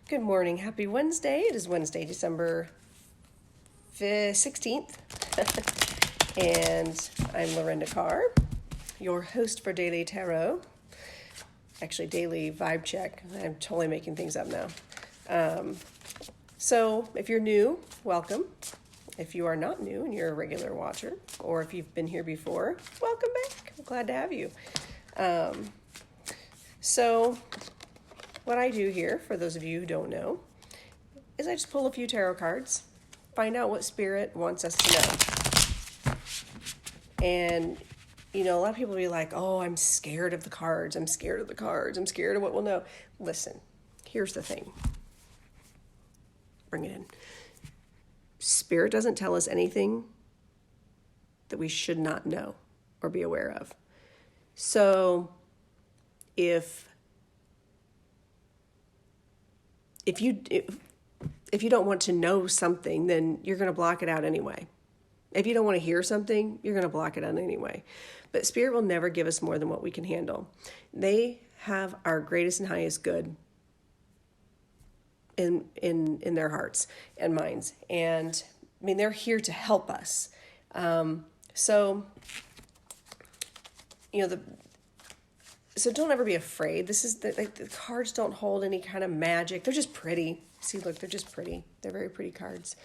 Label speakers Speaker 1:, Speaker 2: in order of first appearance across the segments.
Speaker 1: Good morning. Happy Wednesday. It is Wednesday, December 16th. And I'm Lorinda Carr, your host for Daily Tarot. Actually, Daily Vibe Check. I'm totally making things up now. So if you're new, welcome. If you are not new and you're a regular watcher, or if you've been here before, welcome back. I'm glad to have you. So what I do here, for those of you who don't know, is I just pull a few tarot cards, find out what Spirit wants us to know. And, a lot of people will be like, oh, I'm scared of the cards. I'm scared of the cards. I'm scared of what we'll know. Listen, here's the thing. Bring it in. Spirit doesn't tell us anything that we should not know or be aware of. So if you don't want to know something, then you're going to block it out anyway. If you don't want to hear something, you're going to block it out anyway. But Spirit will never give us more than what we can handle. They have our greatest and highest good in their hearts and minds. And they're here to help us. So don't ever be afraid. This is the cards don't hold any kind of magic. They're just pretty. See, look, they're just pretty. They're very pretty cards.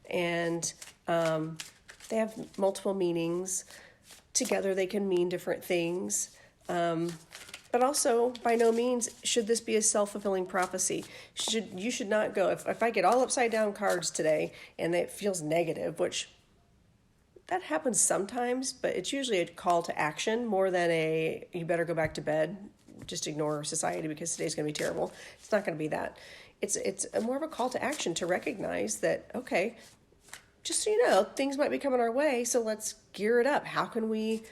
Speaker 1: And they have multiple meanings. Together they can mean different things. But also, by no means should this be a self-fulfilling prophecy. You should not go, if I get all upside down cards today and it feels negative, which that happens sometimes, but it's usually a call to action more than you better go back to bed, just ignore society because today's going to be terrible. It's not going to be that. It's more of a call to action to recognize that, okay, just so you know, things might be coming our way, so let's gear it up. How can we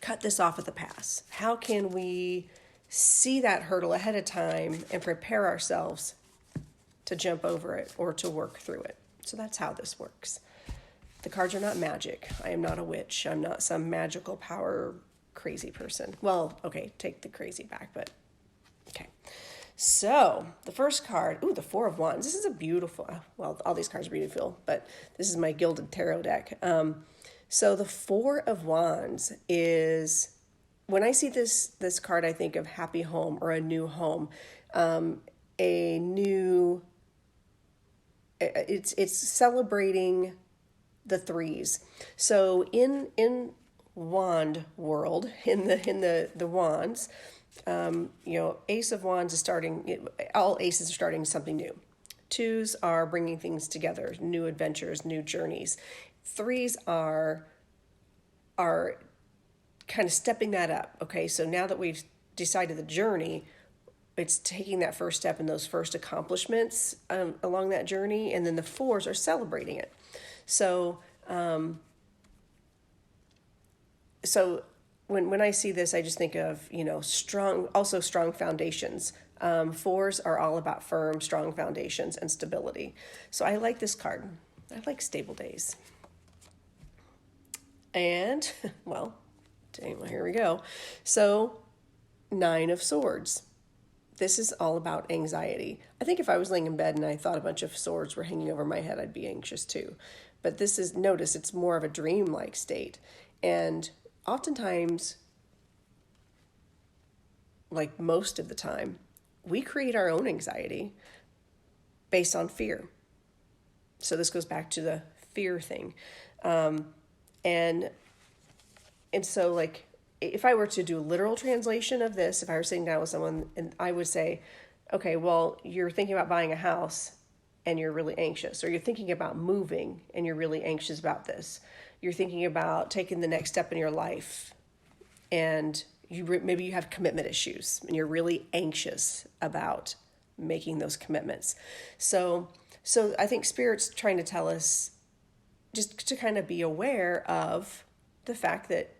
Speaker 1: cut this off at the pass? How can we see that hurdle ahead of time and prepare ourselves to jump over it or to work through it? So that's how this works. The cards are not magic. I am not a witch. I'm not some magical power crazy person. Well, okay, take the crazy back, but okay. So the first card, the Four of Wands. This is a beautiful, well, all these cards are beautiful, but this is my Gilded Tarot deck. So the Four of Wands is, when I see this card, I think of happy home or a new home, it's celebrating the threes. So in wand world, in the wands, Ace of Wands is starting, all aces are starting something new. Twos are bringing things together, new adventures, new journeys. Threes are kind of stepping that up. Okay, so now that we've decided the journey, it's taking that first step and those first accomplishments along that journey, and then the fours are celebrating it. So when I see this, I just think of strong foundations. Fours are all about firm, strong foundations and stability. So I like this card. I like stable days. And well, here we go. So Nine of Swords. This is all about anxiety. I think if I was laying in bed and I thought a bunch of swords were hanging over my head, I'd be anxious too. But notice it's more of a dream-like state. And oftentimes, like most of the time, we create our own anxiety based on fear. So this goes back to the fear thing. And so, like, if I were to do a literal translation of this, if I were sitting down with someone and I would say, okay, well, you're thinking about buying a house and you're really anxious, or you're thinking about moving and you're really anxious about this. You're thinking about taking the next step in your life and maybe you have commitment issues and you're really anxious about making those commitments. So I think Spirit's trying to tell us just to kind of be aware of the fact that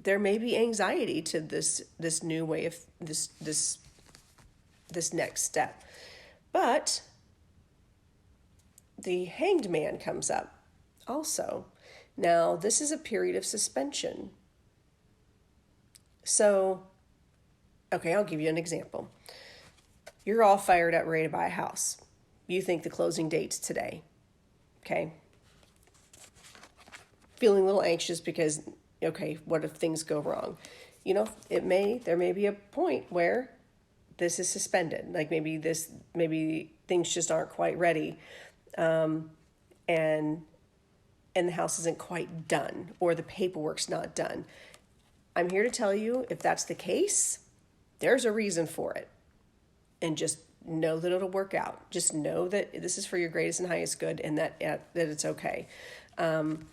Speaker 1: there may be anxiety to this new way of this next step. But the Hanged Man comes up also. Now, this is a period of suspension. So Okay, I'll give you an example. You're all fired up, ready to buy a house. You think the closing date's today. Okay. Feeling a little anxious because, okay, what if things go wrong? There may be a point where this is suspended. Like maybe things just aren't quite ready. And the house isn't quite done, or the paperwork's not done. I'm here to tell you, if that's the case, there's a reason for it. And just know that it'll work out. Just know that this is for your greatest and highest good, and that it's okay. And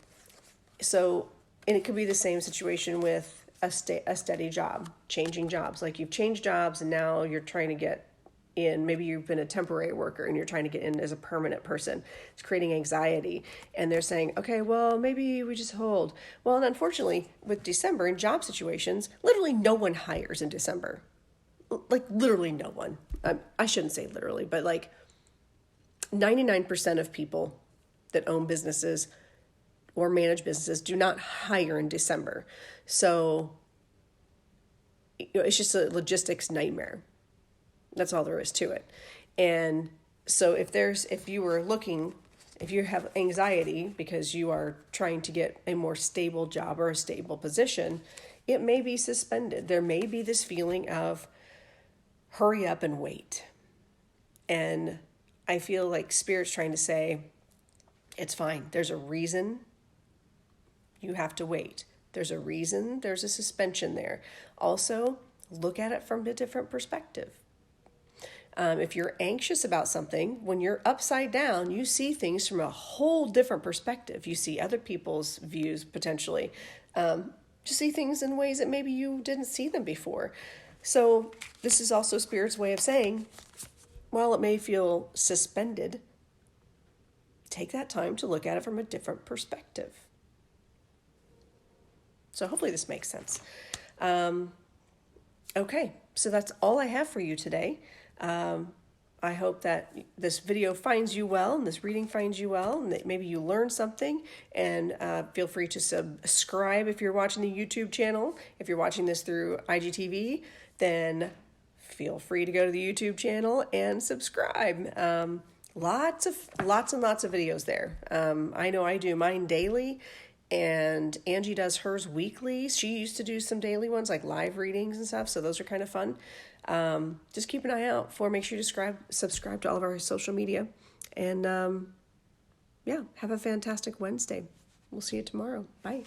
Speaker 1: it could be the same situation with a steady job, changing jobs. Like you've changed jobs and now you're trying to get in. Maybe you've been a temporary worker and you're trying to get in as a permanent person. It's creating anxiety. And they're saying, okay, well, maybe we just hold. Well, and unfortunately, with December in job situations, literally no one hires in December. Like literally no one. I shouldn't say literally, but like 99% of people that own businesses or manage businesses do not hire in December. So it's just a logistics nightmare. That's all there is to it. And so if you have anxiety because you are trying to get a more stable job or a stable position, it may be suspended. There may be this feeling of hurry up and wait. And I feel like Spirit's trying to say, it's fine. There's a reason you have to wait. There's a reason there's a suspension there. Also, look at it from a different perspective. If you're anxious about something, when you're upside down, you see things from a whole different perspective. You see other people's views potentially. Just see things in ways that maybe you didn't see them before. So this is also Spirit's way of saying, while it may feel suspended, take that time to look at it from a different perspective. So hopefully this makes sense. Okay, so that's all I have for you today. I hope that this video finds you well and this reading finds you well and that maybe you learned something, and feel free to subscribe if you're watching the YouTube channel. If you're watching this through IGTV, then feel free to go to the YouTube channel and subscribe. Lots and lots of videos there. I know I do mine daily, and Angie does hers weekly. She used to do some daily ones like live readings and stuff, so those are kind of fun. Just keep an eye out make sure you subscribe to all of our social media, and have a fantastic Wednesday. We'll see you tomorrow. Bye.